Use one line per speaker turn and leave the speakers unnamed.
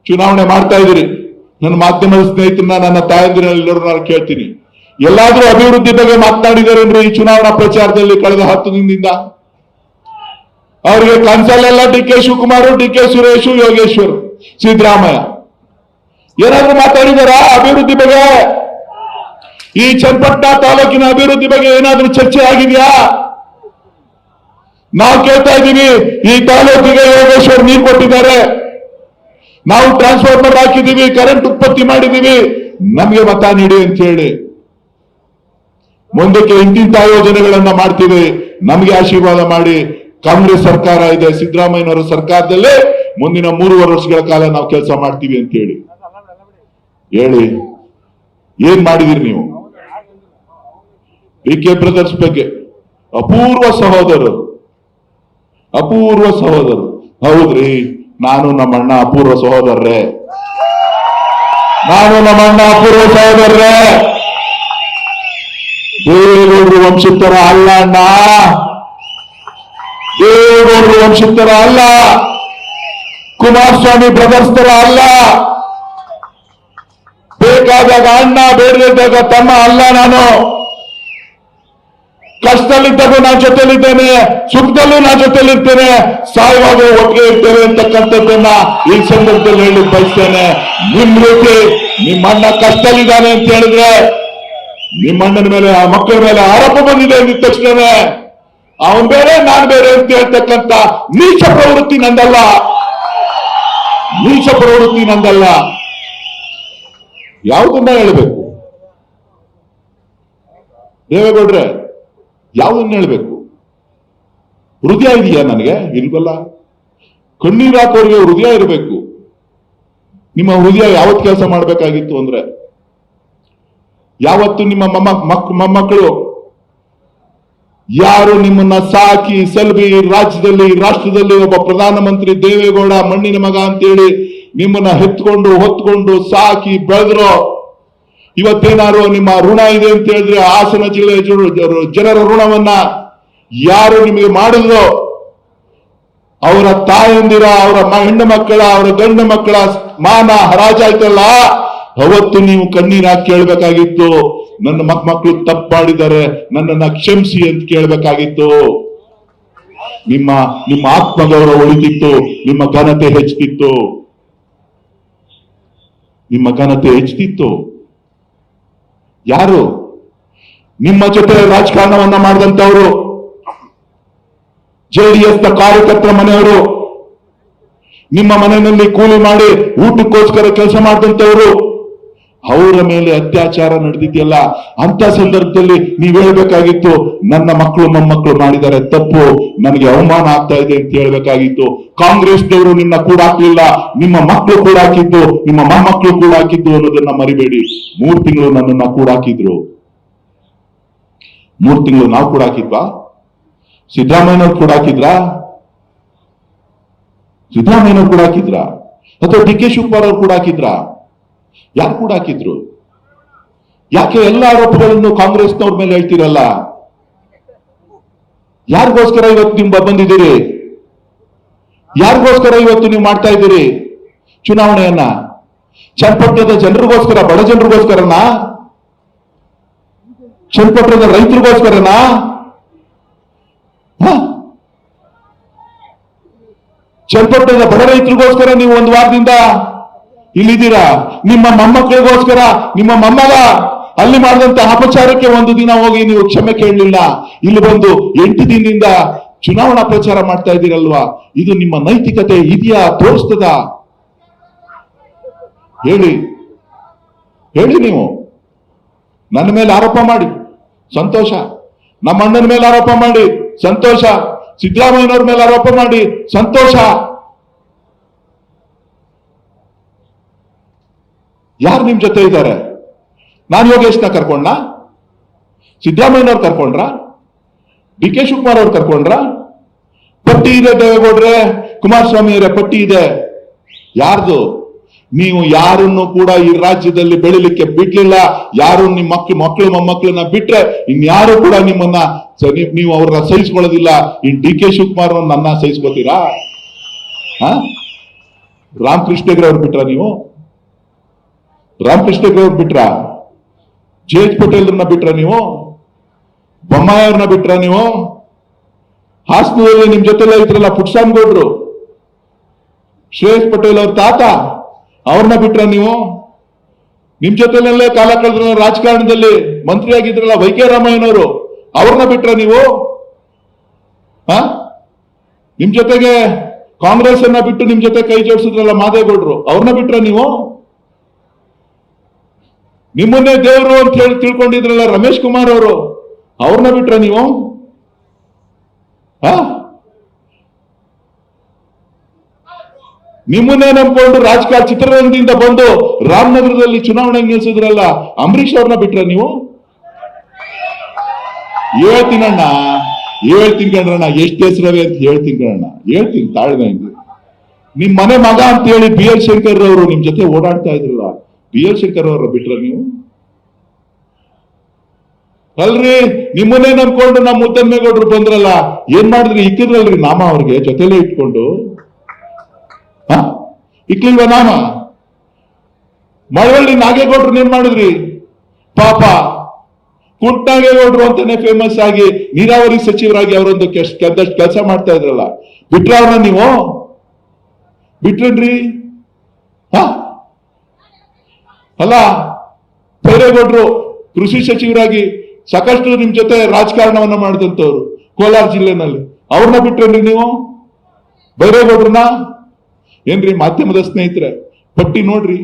ಚುನಾವಣೆ ಮಾಡ್ತಾ ಇದ್ದೀರಿ. ನನ್ನ ಮಾಧ್ಯಮದ ಸ್ನೇಹಿತರನ್ನ, ನನ್ನ ತಾಯಂದಿರೆಲ್ಲರೂ ನಾನು ಕೇಳ್ತೀನಿ, ಎಲ್ಲಾದ್ರೂ ಅಭಿವೃದ್ಧಿ ಬಗ್ಗೆ ಮಾತನಾಡಿದಾರೇನ್ರಿ ಈ ಚುನಾವಣಾ ಪ್ರಚಾರದಲ್ಲಿ ಕಳೆದ 10 ದಿನದಿಂದ? ಅವರಿಗೆ ಕನ್ಸಲ್ಲೆಲ್ಲ D K Shivakumar, D K Suresh, Yogeshwar, Siddaramaiah ಏನಾದ್ರೂ ಮಾತಾಡಿದಾರಾ ಅಭಿವೃದ್ಧಿ ಬಗ್ಗೆ? ಈ ಚನ್ನಪಟ್ಟಣ ತಾಲೂಕಿನ ಅಭಿವೃದ್ಧಿ ಬಗ್ಗೆ ಏನಾದ್ರೂ ಚರ್ಚೆ ಆಗಿದೆಯಾ? ನಾವು ಕೇಳ್ತಾ ಇದ್ದೀವಿ, ಈ ತಾಲೂಕಿಗೆ ಯೋಗೇಶ್ವರ್ ನೀರು ಕೊಟ್ಟಿದ್ದಾರೆ, ನಾವು ಟ್ರಾನ್ಸ್ಫಾರ್ಮರ್ ಹಾಕಿದೀವಿ, ಕರೆಂಟ್ ಉತ್ಪತ್ತಿ ಮಾಡಿದೀವಿ, ನಮಗೆ ಮತ ನೀಡಿ ಅಂತ ಹೇಳಿ. ಮುಂದಕ್ಕೆ ಇಂತಿಂತ ಯೋಜನೆಗಳನ್ನ ಮಾಡ್ತೀವಿ, ನಮಗೆ ಆಶೀರ್ವಾದ ಮಾಡಿ. ಕಾಂಗ್ರೆಸ್ ಸರ್ಕಾರ ಇದೆ, ಸಿದ್ದರಾಮಯ್ಯನವರ ಸರ್ಕಾರದಲ್ಲೇ ಮುಂದಿನ 3 ವರ್ಷಗಳ ಕಾಲ ನಾವು ಕೆಲಸ ಮಾಡ್ತೀವಿ ಅಂತ ಹೇಳಿ ಏನ್ ಮಾಡಿದಿರಿ ನೀವು? ಡಿ ಕೆ ಬ್ರದರ್ಸ್ ಬಗ್ಗೆ ಅಪೂರ್ವ ಸಹೋದರರು. ಹೌದ್ರಿ, ನಾನು ನಮ್ಮಣ್ಣ ಅಪೂರ್ವ ಸಹೋದರರೇ, ದೇವೇಗೌಡರು ವಂಶಸ್ಥರ ಅಲ್ಲ ಅಣ್ಣ, ದೇವೇಗೌಡರು ವಂಶಸ್ಥರ ಅಲ್ಲ, ಕುಮಾರಸ್ವಾಮಿ ಬ್ರದರ್ಸ್ ತರ ಅಲ್ಲ. ಬೇಕಾದಾಗ ಅಣ್ಣ, ಬೇಡದಿದ್ದಾಗ ತಮ್ಮ ಅಲ್ಲ. ನಾನು ಕಷ್ಟದಲ್ಲಿದ್ದಾಗ ನಾನು ಜೊತೆಲಿದ್ದೇನೆ, ಸುಖದಲ್ಲೂ ನಾನು ಜೊತೆಲಿರ್ತೇನೆ, ಸಾಯುವಾಗ ಒಟ್ಟಿಗೆ ಇರ್ತೇವೆ ಅಂತಕ್ಕಂಥದ್ದನ್ನ ಈ ಸಂದರ್ಭದಲ್ಲಿ ಹೇಳಿ ಬಯಸ್ತೇನೆ. ನಿಮ್ ರೀತಿ ನಿಮ್ಮಣ್ಣ ಕಷ್ಟದಲ್ಲಿದ್ದಾನೆ ಅಂತ ಹೇಳಿದ್ರೆ ನಿಮ್ಮಣ್ಣನ ಮೇಲೆ, ಆ ಮಕ್ಕಳ ಮೇಲೆ ಆರೋಪ ಬಂದಿದೆ ಅಂದ ತಕ್ಷಣವೇ ಅವನ್ ಬೇರೆ ನಾನು ಬೇರೆ ಅಂತ ಹೇಳ್ತಕ್ಕಂಥ ನೀಚ ಪ್ರವೃತ್ತಿ ನಂದಲ್ಲ. ಯಾವುದನ್ನ ಹೇಳ್ಬೇಕು ದೇವೇಗೌಡ್ರೆ? ಯಾವುದನ್ನ ಹೇಳ್ಬೇಕು? ಹೃದಯ ಇದೆಯಾ ನನಗೆ? ಇಲ್ವಲ್ಲ. ಕಣ್ಣೀರು ಹಾಕೋರಿಗೆ ಹೃದಯ ಇರಬೇಕು. ನಿಮ್ಮ ಹೃದಯ ಯಾವತ್ತು ಕೆಲಸ ಮಾಡಬೇಕಾಗಿತ್ತು ಅಂದ್ರೆ, ಯಾವತ್ತು ನಿಮ್ಮ ಮೊಮ್ಮಕ್ಕಳು ಯಾರು ನಿಮ್ಮನ್ನ ಸಾಕಿ ಸಲುಬಿ ರಾಜ್ಯದಲ್ಲಿ, ರಾಷ್ಟ್ರದಲ್ಲಿ ಒಬ್ಬ ಪ್ರಧಾನಮಂತ್ರಿ ದೇವೇಗೌಡ ಮಣ್ಣಿನ ಮಗ ಅಂತೇಳಿ ನಿಮ್ಮನ್ನ ಹೊತ್ಕೊಂಡು ಸಾಕಿ ಬೆಳೆದ್ರು, ಇವತ್ತೇನಾರು ನಿಮ್ಮ ಋಣ ಇದೆ ಅಂತ ಹೇಳಿದ್ರೆ ಹಾಸನ ಜಿಲ್ಲೆ ಜನರ ಋಣವನ್ನ ಯಾರು ನಿಮಗೆ ಮಾಡಿದ್ರು, ಅವರ ತಾಯಂದಿರ, ಅವರ ಹೆಣ್ಣು ಮಕ್ಕಳ, ಅವರ ಗಂಡು ಮಕ್ಕಳ ಮಾನ ಹರಾಜಾಯ್ತಲ್ಲ, ಅವತ್ತು ನೀವು ಕಣ್ಣೀರ್ ಹಾಕಿ ಕೇಳ್ಬೇಕಾಗಿತ್ತು, ನನ್ನ ಮಕ್ಕಳು ತಪ್ಪಾಡಿದ್ದಾರೆ, ನನ್ನನ್ನ ಕ್ಷಮಿಸಿ ಅಂತ ಕೇಳ್ಬೇಕಾಗಿತ್ತು. ನಿಮ್ಮ ಆತ್ಮಗೌರವ ಉಳಿತಿತ್ತು, ನಿಮ್ಮ ಘನತೆ ಹೆಚ್ಚುತ್ತಿತ್ತು. ಯಾರು ನಿಮ್ಮ ಜೊತೆ ರಾಜಕಾರಣವನ್ನ ಮಾಡಿದಂತವರು? ಜೆಡಿಎಸ್ ಕಾರ್ಯಕರ್ತರ ಮನೆಯವರು, ನಿಮ್ಮ ಮನೆಯಲ್ಲಿ ಕೂಲಿ ಮಾಡಿ ಊಟಕ್ಕೋಸ್ಕರ ಕೆಲಸ ಮಾಡಿದಂತವರು, ಅವರ ಮೇಲೆ ಅತ್ಯಾಚಾರ ನಡೆದಿದೆಯಲ್ಲ, ಅಂತ ಸಂದರ್ಭದಲ್ಲಿ ನೀವು ಹೇಳ್ಬೇಕಾಗಿತ್ತು, ನನ್ನ ಮಕ್ಕಳು ಮೊಮ್ಮಕ್ಕಳು ಮಾಡಿದ್ದಾರೆ ತಪ್ಪು, ನನಗೆ ಅವಮಾನ ಆಗ್ತಾ ಇದೆ ಅಂತ ಹೇಳ್ಬೇಕಾಗಿತ್ತು. ಕಾಂಗ್ರೆಸ್ನವರು ನಿನ್ನ ಕೂಡ ಹಾಕ್ಲಿಲ್ಲ, ನಿಮ್ಮ ಮಕ್ಕಳು ಕೂಡ ಹಾಕಿದ್ದು, ನಿಮ್ಮ ಮೊಮ್ಮಕ್ಕಳು ಕೂಡ ಹಾಕಿದ್ದು ಅನ್ನೋದನ್ನ ಮರಿಬೇಡಿ. 3 ತಿಂಗಳು ನನ್ನನ್ನ ಕೂಡ ಹಾಕಿದ್ರು. 3 ತಿಂಗಳು ನಾವು ಕೂಡ ಹಾಕಿದ್ವಾ? ಸಿದ್ದರಾಮಯ್ಯನವ್ರು ಕೂಡ ಹಾಕಿದ್ರಾ? ಅಥವಾ ಡಿ ಕೆ ಶಿವಕುಮಾರ್ ಅವ್ರು ಕೂಡ ಹಾಕಿದ್ರಾ? ಯಾರು ಕೂಡ ಹಾಕಿದ್ರು? ಯಾಕೆ ಎಲ್ಲ ಆರೋಪಗಳನ್ನು ಕಾಂಗ್ರೆಸ್ನವ್ರ ಮೇಲೆ ಹೇಳ್ತೀರಲ್ಲ? ಯಾರಿಗೋಸ್ಕರ ಇವತ್ತು ನೀವು ಬಂದಿದ್ದೀರಿ? ಯಾರಿಗೋಸ್ಕರ ಇವತ್ತು ನೀವು ಮಾಡ್ತಾ ಇದ್ದೀರಿ ಚುನಾವಣೆಯನ್ನ? ಚನ್ನಪಟ್ಟಣದ ಜನರಿಗೋಸ್ಕರ, ಬಡ ಜನರಿಗೋಸ್ಕರನಾ? ಚನ್ನಪಟ್ಟಣದ ರೈತರಿಗೋಸ್ಕರನಾ? ಚನ್ನಪಟ್ಟಣದ ಬಡ ರೈತರಿಗೋಸ್ಕರ ನೀವು 1 ವಾರದಿಂದ ಇಲ್ಲಿದ್ದೀರಾ? ನಿಮ್ಮ ಮೊಮ್ಮಕ್ಕಳಿಗೋಸ್ಕರ, ನಿಮ್ಮ ಮೊಮ್ಮಗ ಅಲ್ಲಿ ಮಾಡಿದಂತ ಅಪಚಾರಕ್ಕೆ 1 ದಿನ ಹೋಗಿ ನೀವು ಕ್ಷಮೆ ಕೇಳಲಿಲ್ಲ, ಇಲ್ಲಿ ಬಂದು 8 ದಿನದಿಂದ ಚುನಾವಣಾ ಪ್ರಚಾರ ಮಾಡ್ತಾ ಇದ್ದೀರಲ್ವಾ? ಇದು ನಿಮ್ಮ ನೈತಿಕತೆ ಇದೆಯಾ? ತೋರಿಸ್ತದ? ಹೇಳಿ. ನೀವು ನನ್ನ ಮೇಲೆ ಆರೋಪ ಮಾಡಿ ಸಂತೋಷ, ನಮ್ಮ ಅಣ್ಣನ ಮೇಲೆ ಆರೋಪ ಮಾಡಿ ಸಂತೋಷ, ಸಿದ್ದರಾಮಯ್ಯನವ್ರ ಮೇಲೆ ಆರೋಪ ಮಾಡಿ ಸಂತೋಷ. ಯಾರು ನಿಮ್ ಜೊತೆ ಇದ್ದಾರೆ? ನಾನು ಯೋಗೇಶ್ನ ಕರ್ಕೊಂಡ? ಸಿದ್ದರಾಮಯ್ಯನವ್ರು ಕರ್ಕೊಂಡ್ರ? ಡಿ ಕೆ ಶಿವಕುಮಾರ್ ಅವ್ರು ಕರ್ಕೊಂಡ್ರ? ಪಟ್ಟಿ ಇದೆ ದೇವೇಗೌಡ್ರೆ, ಕುಮಾರಸ್ವಾಮಿ ಅವರೇ, ಪಟ್ಟಿ ಇದೆ. ಯಾರ್ದು? ನೀವು ಯಾರನ್ನು ಕೂಡ ಈ ರಾಜ್ಯದಲ್ಲಿ ಬೆಳಿಲಿಕ್ಕೆ ಬಿಡ್ಲಿಲ್ಲ. ಯಾರು ನಿಮ್ಮ ಮಕ್ಕಳು ಮೊಮ್ಮಕ್ಕಳನ್ನ ಬಿಟ್ರೆ ಇನ್ಯಾರು ಕೂಡ ನಿಮ್ಮನ್ನ, ನೀವು ಅವ್ರನ್ನ ಸಹಿಸ್ಕೊಳ್ಳೋದಿಲ್ಲ. ಇನ್ ಡಿ ಕೆ ಶಿವಕುಮಾರ್ ನನ್ನ ಸಹಿಸ್ಕೋತೀರಾ? ರಾಮಕೃಷ್ಣ ಹೆಗಡೆ ಅವ್ರು ಬಿಟ್ರ ನೀವು? ರಾಮಕೃಷ್ಣ ಹೆಗಡೆ ಅವ್ರು ಬಿಟ್ರ? ಜೆ.ಎಚ್. ಪಟೇಲ್ರನ್ನ ಬಿಟ್ರ ನೀವು? ಬೊಮ್ಮಾಯಿ ಅವ್ರನ್ನ ಬಿಟ್ರ ನೀವು? ಹಾಸನದಲ್ಲಿ ನಿಮ್ ಜೊತೆಲ್ಲ ಇದ್ರಲ್ಲ ಪುಟ್ಸ್ವಾಮಿಗೌಡ್ರು, ಶ್ರೇಯಸ್ ಪಟೇಲ್ ಅವ್ರ ತಾತ, ಅವ್ರನ್ನ ಬಿಟ್ರ ನೀವು? ನಿಮ್ ಜೊತೆಲಲ್ಲೇ ಕಾಲ ಕಳೆದ್ರ ರಾಜಕಾರಣದಲ್ಲಿ ಮಂತ್ರಿ ಆಗಿದ್ರಲ್ಲ ವೈ ಕೆ ರಾಮಯ್ಯನವರು, ಅವ್ರನ್ನ ಬಿಟ್ರ ನೀವು? ನಿಮ್ ಜೊತೆಗೆ ಕಾಂಗ್ರೆಸ್ ಅನ್ನ ಬಿಟ್ಟು ನಿಮ್ ಜೊತೆ ಕೈ ಜೋಡಿಸಿದ್ರಲ್ಲ ಮಾದೇಗೌಡರು, ಅವ್ರನ್ನ ಬಿಟ್ರ ನೀವು? ನಿಮ್ಮನ್ನೇ ದೇವರು ಅಂತ ಹೇಳಿ ತಿಳ್ಕೊಂಡಿದ್ರಲ್ಲ ರಮೇಶ್ ಕುಮಾರ್ ಅವರು, ಅವ್ರನ್ನ ಬಿಟ್ರ ನೀವು? ನಿಮ್ಮನ್ನೇ ನಂಬ್ಕೊಂಡು ರಾಜಕಾರಣ ಚಿತ್ರರಂಗದಿಂದ ಬಂದು ರಾಮನಗರದಲ್ಲಿ ಚುನಾವಣೆ ನಿಲ್ಲಿಸಿದ್ರಲ್ಲ ಅಂಬರೀಷ್ ಅವ್ರನ್ನ ಬಿಟ್ರ ನೀವು? ಹೇಳ್ತೀನಣ್ಣ, ಹೇಳ್ತೀನಿ ಕಣ್ರಣ್ಣ, ಎಷ್ಟು ಹೆಸರವೇ ಅಂತ ಹೇಳ್ತೀನಿ ಕಣ್ಣ, ಹೇಳ್ತೀನಿ ತಾಳ್ಮೆ. ನಿಮ್ ಮನೆ ಮಗ ಅಂತ ಹೇಳಿ ಬಿ ಎಲ್ ಶಂಕರ್ ಅವರು ನಿಮ್ ಜೊತೆ ಓಡಾಡ್ತಾ ಇದ್ರಲ್ಲ, ಬಿ ಎಲ್ ಶಂಕರ್ ಅವರ ಬಿಟ್ರ ನೀವು? ಅಲ್ರಿ, ನಿಮ್ಮನ್ನೇ ನಂಬ್ಕೊಂಡು ನಮ್ಮ ಮುದ್ದಮ್ಮೇಗೌಡರು ಬಂದ್ರಲ್ಲ, ಏನ್ ಮಾಡಿದ್ರಿ? ಇಕ್ಕಿದ್ರಲ್ರಿ ನಾಮ ಅವ್ರಿಗೆ ಜೊತೆಲೇ ಇಟ್ಕೊಂಡು? ಇಕ್ಲಿಲ್ವ ನಾಮ? ಮಳವಳ್ಳಿ ನಾಗೇಗೌಡ್ರನ್ನ ಏನ್ ಮಾಡಿದ್ರಿ? ಪಾಪ ಕುಂಟನಾಗೇಗೌಡ್ರು ಅಂತಾನೆ ಫೇಮಸ್ ಆಗಿ ನೀರಾವರಿ ಸಚಿವರಾಗಿ ಅವರೊಂದು ಕೆಲಸ ಮಾಡ್ತಾ ಇದ್ರಲ್ಲ, ಬಿಟ್ರ ಅವ್ರನ್ನ ನೀವು? ಬಿಟ್ರೇನ್ರಿ? ಅಲ್ಲ, ಬೈರೇಗೌಡ್ರು ಕೃಷಿ ಸಚಿವರಾಗಿ ಸಾಕಷ್ಟು ನಿಮ್ ಜೊತೆ ರಾಜಕಾರಣವನ್ನ ಮಾಡಿದಂತವ್ರು ಕೋಲಾರ ಜಿಲ್ಲೆನಲ್ಲಿ, ಅವ್ರನ್ನ ಬಿಟ್ರೇನ್ರಿ ನೀವು? ಬೈರೇಗೌಡ್ರನ್ನ? ಏನ್ರಿ ಮಾಧ್ಯಮದ ಸ್ನೇಹಿತರೆ, ಪಟ್ಟಿ ನೋಡ್ರಿ.